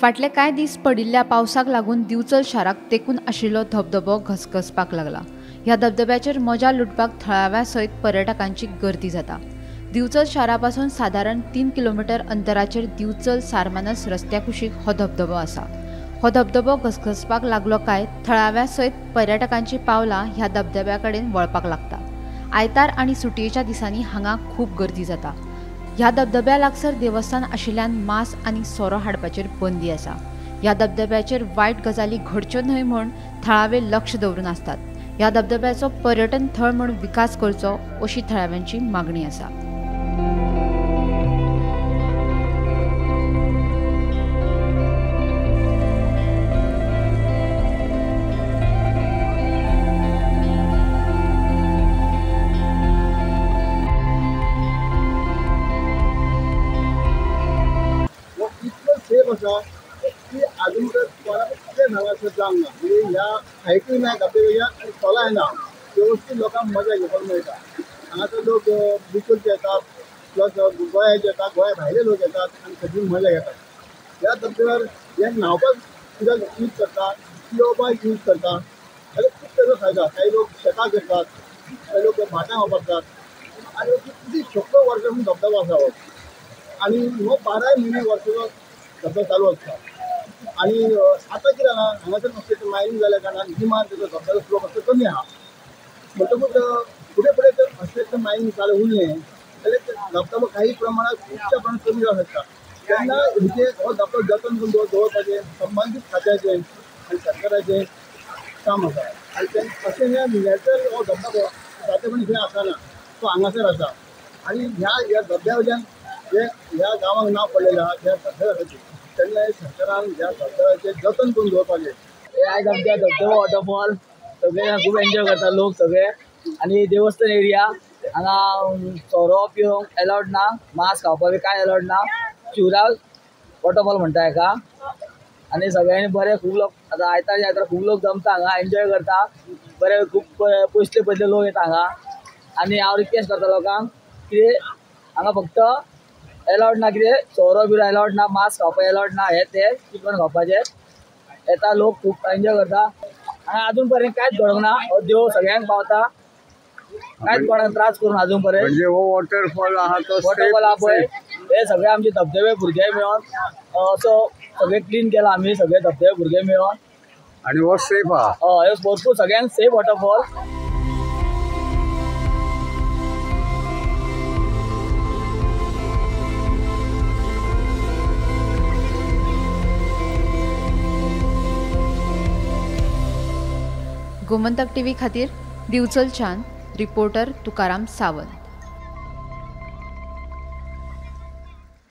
फाटले कांय दीस पडिल्ल्या पावसाक लागून दिवचल शाराक तेंकून आशिल्लो धबधबो घसघसपाक लागला। ह्या धबधब्याचेर मजा लुटपाक थळाव्या सयत पर्यटकांची गर्दी जाता। दिवचल शारापासून सादारण 3 किलोमीटर अंतराचेर दिवचल सारमानस रस्त्या कुशीक हो धबधबो आसा। हो धबधबो घसघसपाक लागलो काय थळाव्या सयत पर्यटकांची पावलां ह्या धबधब्या कडेन वळपाक लागता। आयतार आनी सुटयेच्या दिसांनी हांगा खूब गर्दी जाता। ह्या धबधब्या लागसार देवस्थान आशिल्ल्यान मांस आनी सोरो हाडपाचेर बंदी आसा। ह्या धबधब्याचेर वायट गजाली घडच्यो न्हय म्हूण थळावे लक्ष दवरून आसतात। ह्या धबधब्याचो पर्यटन थळ म्हूण विकास करचो अशी थळाव्यांची मागणी आसा। सेफ आसा की आजून कोणाक कितें हांगासर जावंक ना। म्हणजे ह्या हायकूय ना धबधब्याच्या आनी चोलाय ना व्यवस्थीत लोकांक मजा घेवपाक मेळटा। हांगासर लोक बिचूरचे येतात प्लस गोंयाचे येतात, गोंया भायले लोक येतात आनी सगळी मजा घेतात। ह्या धबधब्यार हे न्हांवपाक उदक यूज करतात, पिवपाक यूज करतात आनी खूब तेजो फायदो। काही लोक शेताक करतात, काही लोक भाटां वापरतात आनी कितली शेकडो वर्सां धबधबो आसा हो। आनी हो 12 म्हयने वर्साचो धबधबो चालू आसता। आनी आतां कितें जालां हांगासर नुस्तें मायनींग जाल्या कारणान गिमांत तेजो धबधब्याचो फ्लो मातसो कमी आहा। म्हणटकूच फुडें फुडें जर अशें मायनींग चालू उरलें जाल्यार धबधबो काही प्रमाणात खुबशा प्रमाणात कमी जावंक शकता। तेन्ना हेजे हो धबधबो जतन करून दवरपाचें संबंदीत खात्याचें आनी सरकाराचें काम आसा। आनी अशें हे नॅचरल हो धबधबो सादेपणी खंय आसना, तो हांगासर आसा। आनी ह्या धबधब्या वयल्यान ह्या गांवांक नांव पडलेलें आहा ह्या धबधब्या खातीर। तेन्ना सरकारान ह्या धबधब्याचें जतन करून दवरपाचें। ह्या धबधबो वॉटरफॉल सगळे खूब एन्जॉय करता लोक सगळे। आनी देवस्थान एरिया हांगा सोरो पिवंक एलावड ना, मांस खावपाक कांय एलावड ना। शिवराज वॉटरफॉल म्हणटा हेका। आनी सगळ्यांनी बरे खूब लोक आतां आयतार खूब लोक जमता हांगा एन्जॉय करता। बरे खूब पयसले लोक येता हांगा। आनी हांव रिक्वेस्ट करता लोकांक की हांगा फक्त एलावड ना कितें सोरो बिरो एलावड ना, मांस खावपाक एलावड ना, हे ते चिकन खावपाचें। येता लोक खूब एन्जॉय करता। हांगा आजून पर्यंत कांयच घडोंक ना। हो देव सगळ्यांक पावता, कांयच कोणाक त्रास करून आजून पर्यंत। म्हणजे हो वॉटरफॉल आहा तो वॉटरफॉल आहा पळय हे सगळे आमचे धबधबे भुरगे मेळोन असो सगळे क्लीन केला आमी सगळे धबधबे भुरगे मेळोन। आनी हो सेफ आहा। हे भरपूर सगळ्यांक सेफ वॉटरफॉल। गोमंतक टीव्ही खातीर दिवचलच्यान रिपोर्टर तुकाराम सावंत।